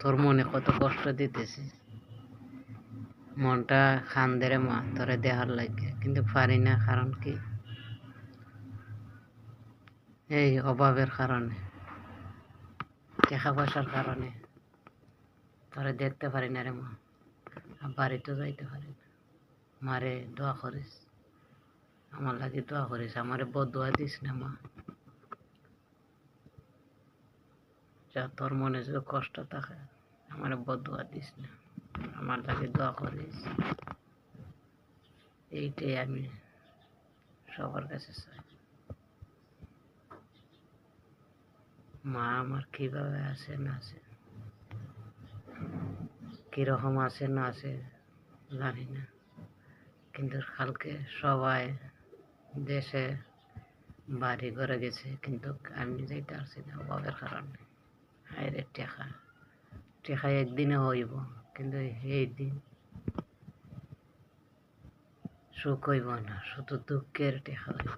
তোর মনে কত কষ্ট দিতেছি, মনটা খান্দে রে মা তোরে দেহার লাগে, কিন্তু পারি না। কারণ কি, এই অভাবের কারণে, টাকা পয়সার কারণে তোরে দেখতে পারি না রে মা। বাড়িতে যাইতে পারি না। মারে দোয়া করিস, আমার লাগে দোয়া করিস, আমারে বদুয়া দিস না মা। যা তোর মনে যদি কষ্ট থাকে, আমারে বদুয়া দিস না, আমার লাগে দোয়া করিস। এইটাই আমি সবার কাছে চাই। মা আমার কিভাবে আছে না আছে, কিরকম আছে না আছে জানি না, কিন্তু কালকে সবাই দেশে বাড়ি ঘরে গেছে, কিন্তু আমি যাইতে পারছি না অভাবের কারণে। হায়রে টেকা, টেকা একদিনে হইব, কিন্তু এই দিন সুখ হইব না, শুধু দুঃখের টেকা হইব।